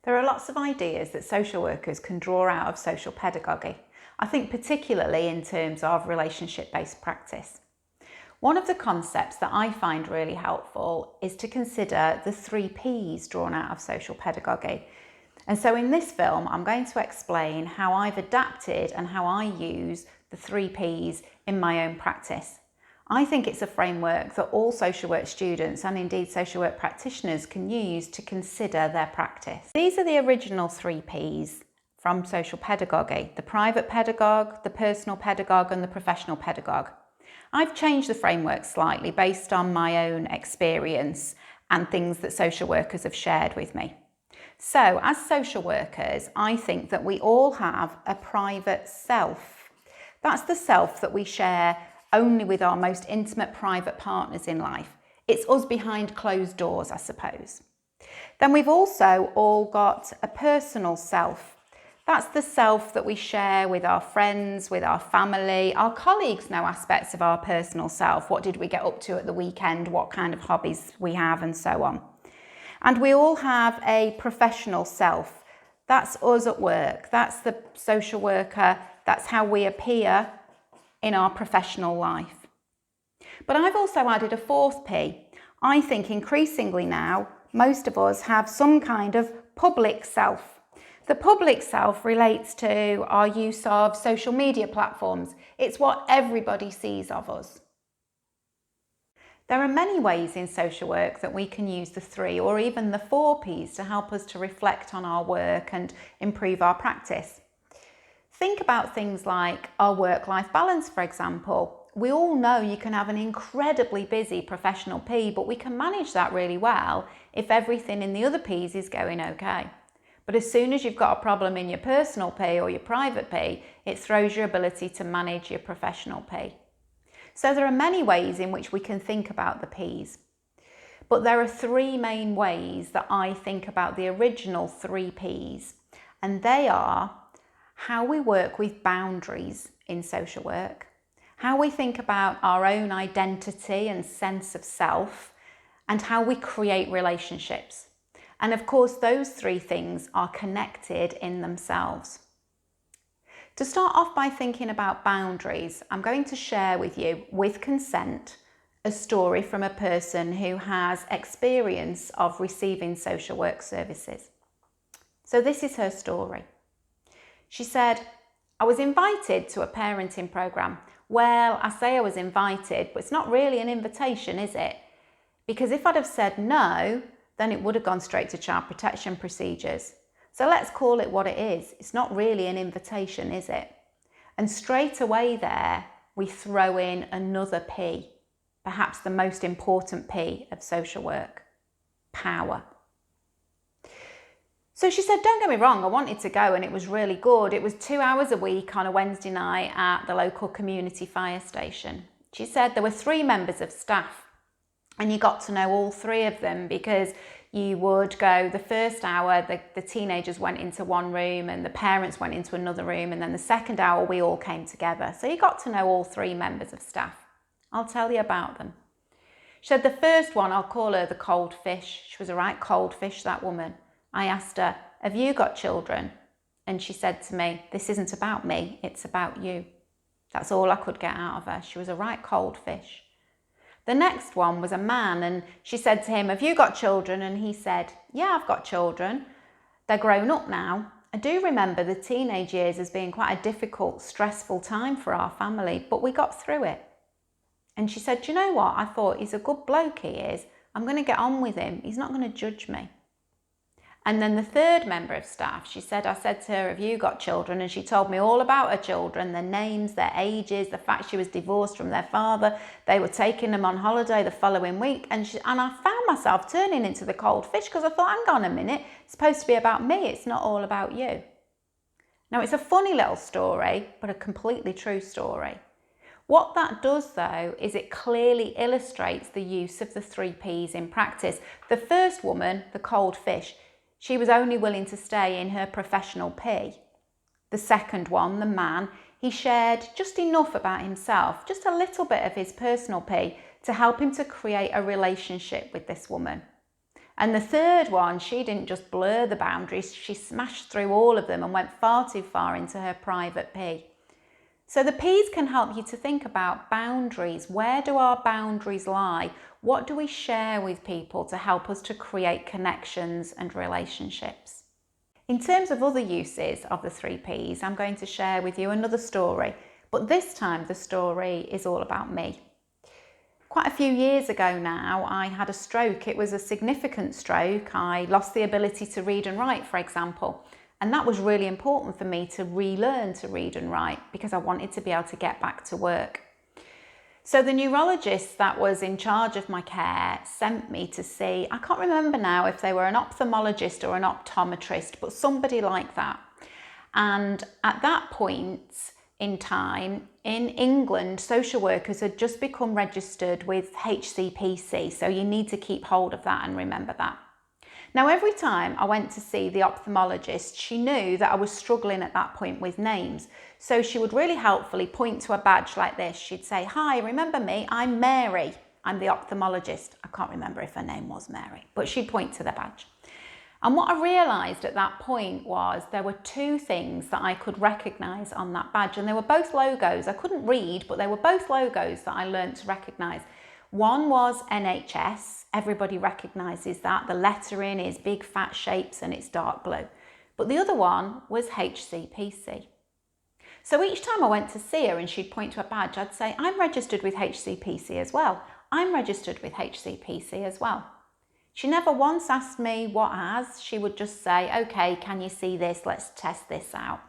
There are lots of ideas that social workers can draw out of social pedagogy. I think particularly in terms of relationship-based practice. One of the concepts that I find really helpful is to consider the 3 Ps drawn out of social pedagogy. And so in this film, I'm going to explain how I've adapted and how I use the 3 Ps in my own practice. I think it's a framework that all social work students and indeed social work practitioners can use to consider their practice. These are the original 3 Ps from social pedagogy: the private pedagogue, the personal pedagogue and the professional pedagogue. I've changed the framework slightly based on my own experience and things that social workers have shared with me. So as social workers, I think that we all have a private self. That's the self that we share only with our most intimate private partners in life. It's us behind closed doors, I suppose. Then we've also all got a personal self. That's the self that we share with our friends, with our family. Our colleagues know aspects of our personal self. What did we get up to at the weekend? What kind of hobbies we have and so on. And we all have a professional self. That's us at work. That's the social worker. That's how we appear in our professional life. But I've also added a 4th P. I think increasingly now, most of us have some kind of public self. The public self relates to our use of social media platforms. It's what everybody sees of us. There are many ways in social work that we can use the 3 or even the 4 Ps to help us to reflect on our work and improve our practice. Think about things like our work-life balance, for example. We all know you can have an incredibly busy professional P, but we can manage that really well if everything in the other Ps is going okay. But as soon as you've got a problem in your personal P or your private P, it throws your ability to manage your professional P. So there are many ways in which we can think about the Ps. But there are 3 main ways that I think about the original 3 Ps, and they are how we work with boundaries in social work, how we think about our own identity and sense of self, and how we create relationships. And of course, those 3 things are connected in themselves. To start off by thinking about boundaries, I'm going to share with you, with consent, a story from a person who has experience of receiving social work services. So this is her story. She said, I was invited to a parenting programme. Well, I say I was invited, but it's not really an invitation, is it? Because if I'd have said no, then it would have gone straight to child protection procedures. So let's call it what it is. It's not really an invitation, is it? And straight away there, we throw in another P, perhaps the most important P of social work: power. So she said, don't get me wrong, I wanted to go and it was really good. It was 2 hours a week on a Wednesday night at the local community fire station. She said there were 3 members of staff and you got to know all 3 of them because you would go the first hour, the teenagers went into one room and the parents went into another room, and then the second hour we all came together. So you got to know all 3 members of staff. I'll tell you about them. She said the first one, I'll call her the cold fish. She was a right cold fish, that woman. I asked her, have you got children? And she said to me, this isn't about me, it's about you. That's all I could get out of her. She was a right cold fish. The next one was a man, and she said to him, have you got children? And he said, yeah, I've got children. They're grown up now. I do remember the teenage years as being quite a difficult, stressful time for our family, but we got through it. And she said, do you know what? I thought, he's a good bloke, he is. I'm going to get on with him. He's not going to judge me. And then the third member of staff, she said, I said to her, have you got children? And she told me all about her children, their names, their ages, the fact she was divorced from their father. They were taking them on holiday the following week. And I found myself turning into the cold fish because I thought, hang on a minute, it's supposed to be about me. It's not all about you. Now, it's a funny little story, but a completely true story. What that does, though, is it clearly illustrates the use of the 3 Ps in practice. The first woman, the cold fish, she was only willing to stay in her professional P. The second one, the man, he shared just enough about himself, just a little bit of his personal P, to help him to create a relationship with this woman. And the third one, she didn't just blur the boundaries, she smashed through all of them and went far too far into her private P. So the P's can help you to think about boundaries. Where do our boundaries lie? What do we share with people to help us to create connections and relationships? In terms of other uses of the 3 P's, I'm going to share with you another story, but this time the story is all about me. Quite a few years ago now, I had a stroke. It was a significant stroke. I lost the ability to read and write, for example. And that was really important for me to relearn to read and write because I wanted to be able to get back to work. So the neurologist that was in charge of my care sent me to see, I can't remember now if they were an ophthalmologist or an optometrist, but somebody like that. And at that point in time, in England, social workers had just become registered with HCPC. So you need to keep hold of that and remember that. Now, every time I went to see the ophthalmologist, she knew that I was struggling at that point with names. So she would really helpfully point to a badge like this. She'd say, "Hi, remember me? I'm Mary. I'm the ophthalmologist." I can't remember if her name was Mary, but she'd point to the badge. And what I realised at that point was there were 2 things that I could recognise on that badge, and they were both logos. I couldn't read, but they were both logos that I learned to recognise. One was NHS. Everybody recognises that. The lettering is big fat shapes and it's dark blue. But the other one was HCPC. So each time I went to see her and she'd point to a badge, I'd say, "I'm registered with HCPC as well. I'm registered with HCPC as well." She never once asked me what as. She would just say, "Okay, can you see this? Let's test this out."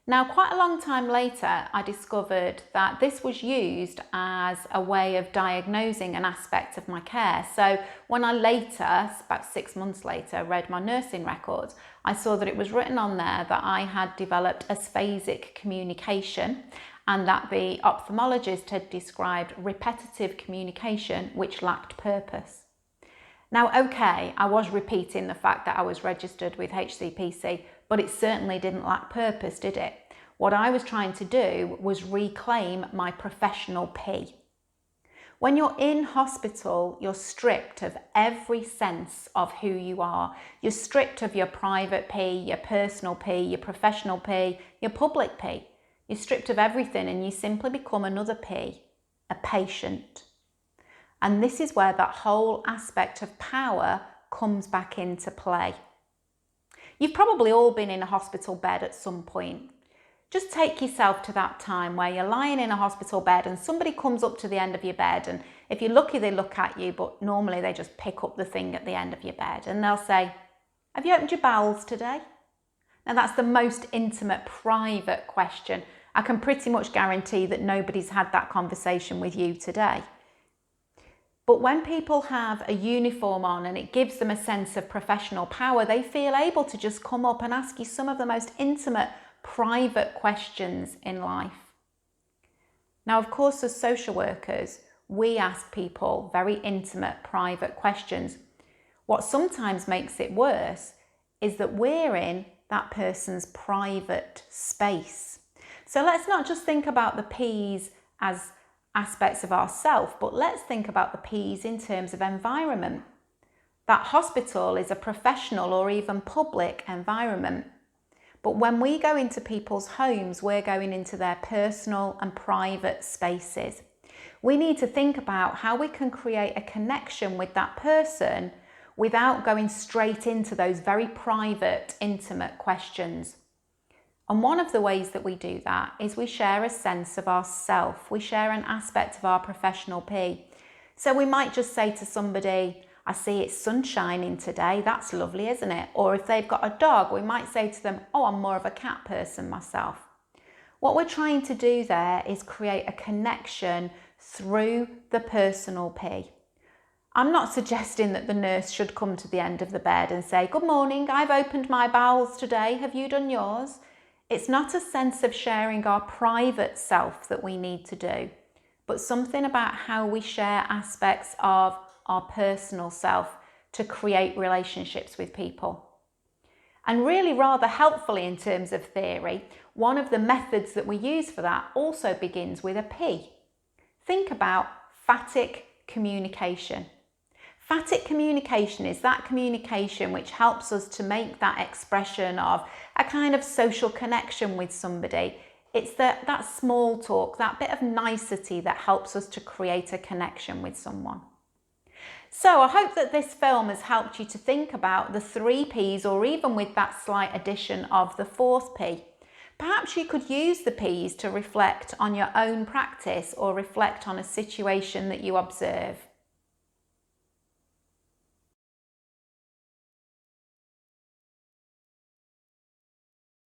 Now, quite a long time later, I discovered that this was used as a way of diagnosing an aspect of my care. So when I later, about 6 months later, read my nursing records, I saw that it was written on there that I had developed aphasic communication and that the ophthalmologist had described repetitive communication which lacked purpose. Now, okay, I was repeating the fact that I was registered with HCPC, but it certainly didn't lack purpose, did it? What I was trying to do was reclaim my professional P. When you're in hospital, you're stripped of every sense of who you are. You're stripped of your private P, your personal P, your professional P, your public P. You're stripped of everything and you simply become another P, a patient. And this is where that whole aspect of power comes back into play. You've probably all been in a hospital bed at some point. Just take yourself to that time where you're lying in a hospital bed and somebody comes up to the end of your bed, and if you're lucky they look at you, but normally they just pick up the thing at the end of your bed and they'll say, "Have you opened your bowels today?" Now that's the most intimate, private question. I can pretty much guarantee that nobody's had that conversation with you today. But when people have a uniform on and it gives them a sense of professional power, they feel able to just come up and ask you some of the most intimate, private questions in life. Now, of course, as social workers, we ask people very intimate, private questions. What sometimes makes it worse is that we're in that person's private space. So let's not just think about the P's as aspects of ourselves, but let's think about the P's in terms of environment. That hospital is a professional or even public environment. But when we go into people's homes, we're going into their personal and private spaces. We need to think about how we can create a connection with that person without going straight into those very private, intimate questions. And one of the ways that we do that is we share a sense of ourself. We share an aspect of our professional P. So we might just say to somebody, "I see it's sun shining today. That's lovely, isn't it?" Or if they've got a dog, we might say to them, "Oh, I'm more of a cat person myself." What we're trying to do there is create a connection through the personal P. I'm not suggesting that the nurse should come to the end of the bed and say, "Good morning, I've opened my bowels today. Have you done yours?" It's not a sense of sharing our private self that we need to do, but something about how we share aspects of our personal self to create relationships with people. And really rather helpfully in terms of theory, one of the methods that we use for that also begins with a P. Think about phatic communication. Phatic communication is that communication which helps us to make that expression of a kind of social connection with somebody. It's that small talk, that bit of nicety that helps us to create a connection with someone. So I hope that this film has helped you to think about the 3 P's, or even with that slight addition of the 4th P. Perhaps you could use the P's to reflect on your own practice or reflect on a situation that you observe.